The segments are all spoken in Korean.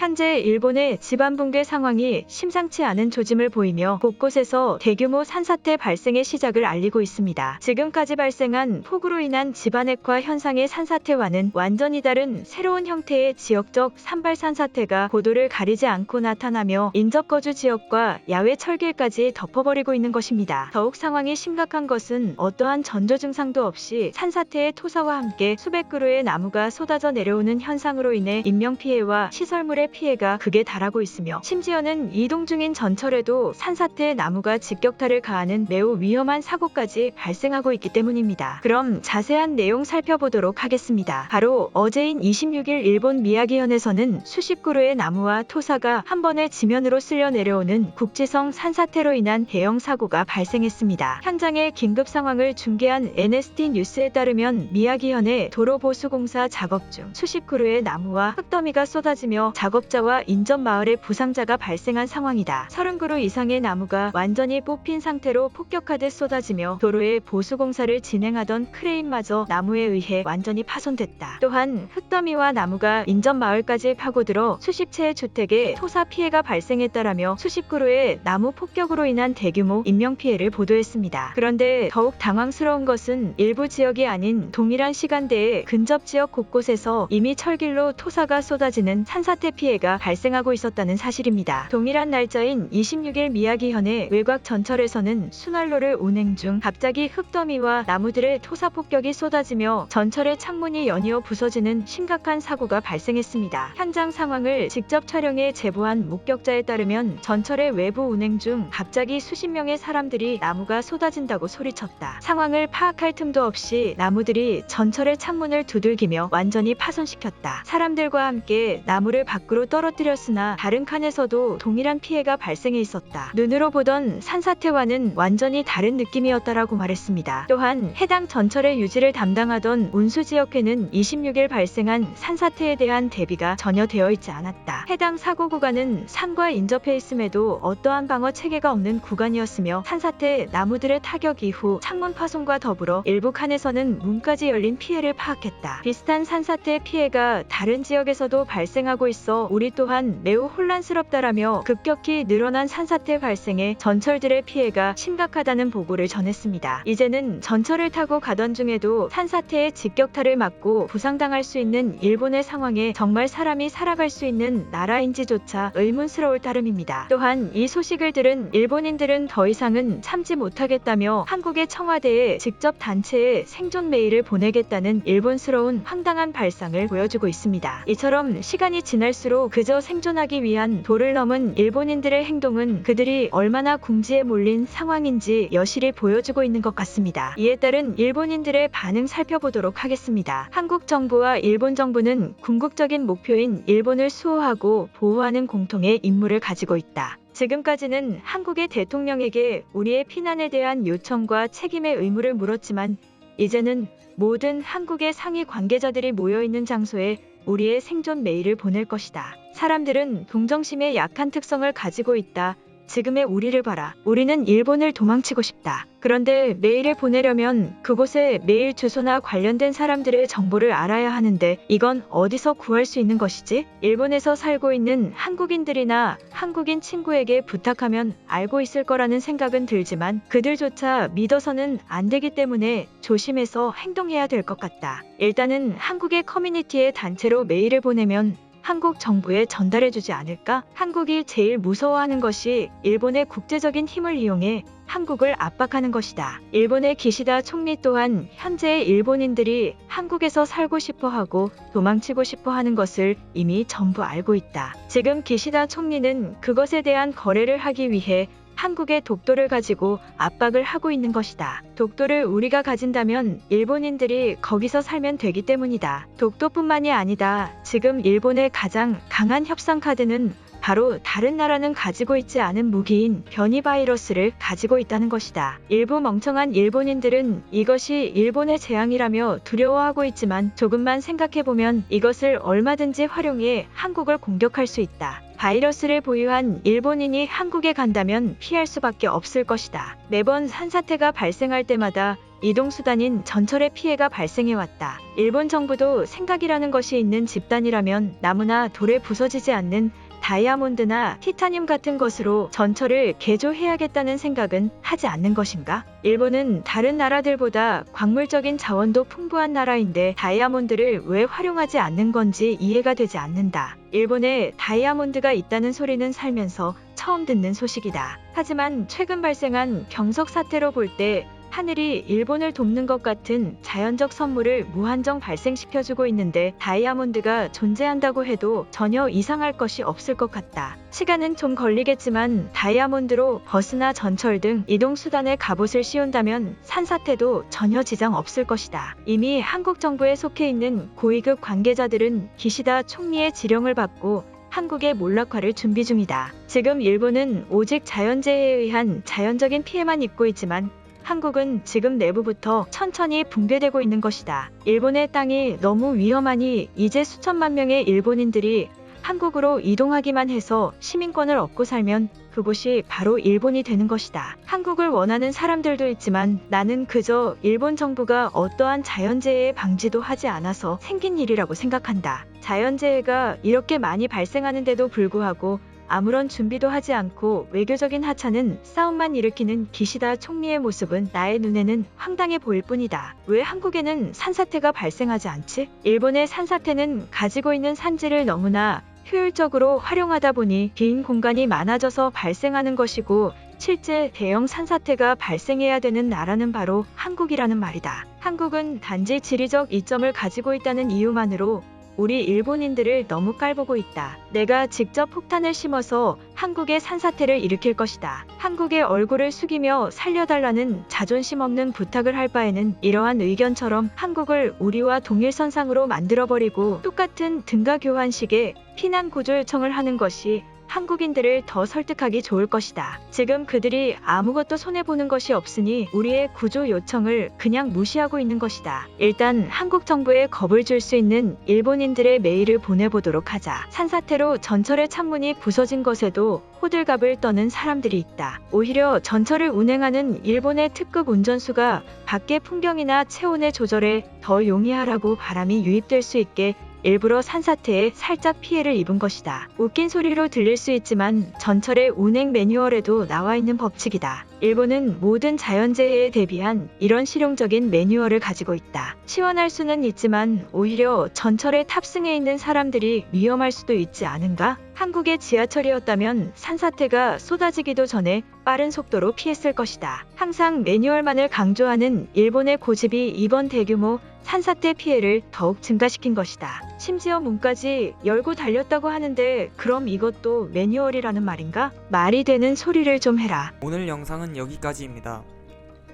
현재 일본의 지반 붕괴 상황이 심상치 않은 조짐을 보이며 곳곳에서 대규모 산사태 발생의 시작을 알리고 있습니다. 지금까지 발생한 폭우로 인한 지반핵화 현상의 산사태와는 완전히 다른 새로운 형태의 지역적 산발 산사태가 고도를 가리지 않고 나타나며 인접거주 지역과 야외 철길까지 덮어버리고 있는 것입니다. 더욱 상황이 심각한 것은 어떠한 전조 증상도 없이 산사태의 토사와 함께 수백 그루의 나무가 쏟아져 내려오는 현상으로 인해 인명피해와 시설물의 피해가 극에 달하고 있으며 심지어는 이동 중인 전철에도 산사태의 나무가 직격탄을 가하는 매우 위험한 사고까지 발생하고 있기 때문입니다. 그럼 자세한 내용 살펴보도록 하겠습니다. 바로 어제인 26일 일본 미야기현에서는 수십 그루의 나무와 토사가 한 번에 지면으로 쓸려 내려오는 국지성 산사태로 인한 대형 사고가 발생했습니다. 현장의 긴급 상황을 중계한 NST 뉴스에 따르면 미야기현의 도로보수공사 작업 중 수십 그루의 나무와 흙더미가 쏟아지며 작업자와 인접 마을의 부상자가 발생한 상황이다. 30그루 이상의 나무가 완전히 뽑힌 상태로 폭격하듯 쏟아지며 도로에 보수공사를 진행하던 크레인마저 나무에 의해 완전히 파손됐다. 또한 흙더미와 나무가 인접 마을까지 파고들어 수십 채의 주택에 토사 피해가 발생했다라며 수십 그루의 나무 폭격으로 인한 대규모 인명피해를 보도했습니다. 그런데 더욱 당황스러운 것은 일부 지역이 아닌 동일한 시간대에 근접 지역 곳곳에서 이미 철길로 토사가 쏟아지는 산사태 피해가 발생하고 있었다는 사실입니다. 동일한 날짜인 26일 미야기현의 외곽 전철에서는 순환로를 운행 중 갑자기 흙더미와 나무들의 토사 폭격이 쏟아지며 전철의 창문이 연이어 부서지는 심각한 사고가 발생했습니다. 현장 상황을 직접 촬영해 제보한 목격자에 따르면 전철의 외부 운행 중 갑자기 수십 명의 사람들이 나무가 쏟아진다고 소리쳤다. 상황을 파악할 틈도 없이 나무들이 전철의 창문을 두들기며 완전히 파손시켰다. 사람들과 함께 나무를 밖으로 떨어뜨렸으나 다른 칸에서도 동일한 피해가 발생해 있었다. 눈으로 보던 산사태와는 완전히 다른 느낌이었다라고 말했습니다. 또한 해당 전철의 유지를 담당하던 운수지역회는 26일 발생한 산사태에 대한 대비가 전혀 되어 있지 않았다. 해당 사고 구간은 산과 인접해 있음에도 어떠한 방어 체계가 없는 구간이었으며 산사태 나무들의 타격 이후 창문 파손과 더불어 일부 칸에서는 문까지 열린 피해를 파악했다. 비슷한 산사태 피해가 다른 지역에서도 발생하고 있어 우리 또한 매우 혼란스럽다라며 급격히 늘어난 산사태 발생에 전철들의 피해가 심각하다는 보고를 전했습니다. 이제는 전철을 타고 가던 중에도 산사태의 직격탄을 맞고 부상당할 수 있는 일본의 상황에 정말 사람이 살아갈 수 있는 나라인지조차 의문스러울 따름입니다. 또한 이 소식을 들은 일본인들은 더 이상은 참지 못하겠다며 한국의 청와대에 직접 단체에 생존 메일을 보내겠다는 일본스러운 황당한 발상을 보여주고 있습니다. 이처럼 시간이 지날수록 그저 생존하기 위한 도를 넘은 일본인들의 행동은 그들이 얼마나 궁지에 몰린 상황인지 여실히 보여주고 있는 것 같습니다. 이에 따른 일본인들의 반응 살펴보도록 하겠습니다. 한국 정부와 일본 정부는 궁극적인 목표인 일본을 수호하고 보호하는 공통의 임무를 가지고 있다. 지금까지는 한국의 대통령에게 우리의 피난에 대한 요청과 책임의 의무를 물었지만 이제는 모든 한국의 상위 관계자들이 모여있는 장소에 우리의 생존 메일을 보낼 것이다. 사람들은 동정심의 약한 특성을 가지고 있다. 지금의 우리를 봐라. 우리는 일본을 도망치고 싶다. 그런데 메일을 보내려면 그곳의 메일 주소나 관련된 사람들의 정보를 알아야 하는데 이건 어디서 구할 수 있는 것이지? 일본에서 살고 있는 한국인들이나 한국인 친구에게 부탁하면 알고 있을 거라는 생각은 들지만 그들조차 믿어서는 안 되기 때문에 조심해서 행동해야 될 것 같다. 일단은 한국의 커뮤니티의 단체로 메일을 보내면 한국 정부에 전달해주지 않을까? 한국이 제일 무서워하는 것이 일본의 국제적인 힘을 이용해 한국을 압박하는 것이다. 일본의 기시다 총리 또한 현재의 일본인들이 한국에서 살고 싶어하고 도망치고 싶어하는 것을 이미 전부 알고 있다. 지금 기시다 총리는 그것에 대한 거래를 하기 위해 한국의 독도를 가지고 압박을 하고 있는 것이다. 독도를 우리가 가진다면 일본인들이 거기서 살면 되기 때문이다. 독도뿐만이 아니다. 지금 일본의 가장 강한 협상 카드는 바로 다른 나라는 가지고 있지 않은 무기인 변이 바이러스를 가지고 있다는 것이다. 일부 멍청한 일본인들은 이것이 일본의 재앙이라며 두려워하고 있지만 조금만 생각해보면 이것을 얼마든지 활용해 한국을 공격할 수 있다. 바이러스를 보유한 일본인이 한국에 간다면 피할 수밖에 없을 것이다. 매번 산사태가 발생할 때마다 이동수단인 전철의 피해가 발생해왔다. 일본 정부도 생각이라는 것이 있는 집단이라면 나무나 돌에 부서지지 않는 다이아몬드나 티타늄 같은 것으로 전철을 개조해야겠다는 생각은 하지 않는 것인가? 일본은 다른 나라들보다 광물적인 자원도 풍부한 나라인데 다이아몬드를 왜 활용하지 않는 건지 이해가 되지 않는다. 일본에 다이아몬드가 있다는 소리는 살면서 처음 듣는 소식이다. 하지만 최근 발생한 경석 사태로 볼 때 하늘이 일본을 돕는 것 같은 자연적 선물을 무한정 발생시켜주고 있는데 다이아몬드가 존재한다고 해도 전혀 이상할 것이 없을 것 같다. 시간은 좀 걸리겠지만 다이아몬드로 버스나 전철 등 이동수단에 갑옷을 씌운다면 산사태도 전혀 지장 없을 것이다. 이미 한국 정부에 속해 있는 고위급 관계자들은 기시다 총리의 지령을 받고 한국의 몰락화를 준비 중이다. 지금 일본은 오직 자연재해에 의한 자연적인 피해만 입고 있지만 한국은 지금 내부부터 천천히 붕괴되고 있는 것이다. 일본의 땅이 너무 위험하니 이제 수천만 명의 일본인들이 한국으로 이동하기만 해서 시민권을 얻고 살면 그곳이 바로 일본이 되는 것이다. 한국을 원하는 사람들도 있지만 나는 그저 일본 정부가 어떠한 자연재해 방지도 하지 않아서 생긴 일이라고 생각한다. 자연재해가 이렇게 많이 발생하는데도 불구하고 아무런 준비도 하지 않고 외교적인 하찮은 싸움만 일으키는 기시다 총리의 모습은 나의 눈에는 황당해 보일 뿐이다. 왜 한국에는 산사태가 발생하지 않지? 일본의 산사태는 가지고 있는 산지를 너무나 효율적으로 활용하다 보니 빈 공간이 많아져서 발생하는 것이고 실제 대형 산사태가 발생해야 되는 나라는 바로 한국이라는 말이다. 한국은 단지 지리적 이점을 가지고 있다는 이유만으로 우리 일본인들을 너무 깔보고 있다. 내가 직접 폭탄을 심어서 한국의 산사태를 일으킬 것이다. 한국의 얼굴을 숙이며 살려달라는 자존심 없는 부탁을 할 바에는 이러한 의견처럼 한국을 우리와 동일선상으로 만들어버리고 똑같은 등가 교환식의 피난 구조 요청을 하는 것이 한국인들을 더 설득하기 좋을 것이다. 지금 그들이 아무것도 손해보는 것이 없으니 우리의 구조 요청을 그냥 무시하고 있는 것이다. 일단 한국 정부에 겁을 줄 수 있는 일본인들의 메일을 보내보도록 하자. 산사태로 전철의 창문이 부서진 것에도 호들갑을 떠는 사람들이 있다. 오히려 전철을 운행하는 일본의 특급 운전수가 밖의 풍경이나 체온의 조절에 더 용이하라고 바람이 유입될 수 있게 일부러 산사태에 살짝 피해를 입은 것이다. 웃긴 소리로 들릴 수 있지만 전철의 운행 매뉴얼에도 나와 있는 법칙이다. 일본은 모든 자연재해에 대비한 이런 실용적인 매뉴얼을 가지고 있다. 시원할 수는 있지만 오히려 전철에 탑승해 있는 사람들이 위험할 수도 있지 않은가? 한국의 지하철이었다면 산사태가 쏟아지기도 전에 빠른 속도로 피했을 것이다. 항상 매뉴얼만을 강조하는 일본의 고집이 이번 대규모 산사태 피해를 더욱 증가시킨 것이다. 심지어 문까지 열고 달렸다고 하는데 그럼 이것도 매뉴얼이라는 말인가? 말이 되는 소리를 좀 해라. 오늘 영상은 여기까지입니다.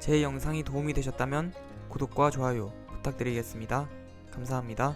제 영상이 도움이 되셨다면 구독과 좋아요 부탁드리겠습니다. 감사합니다.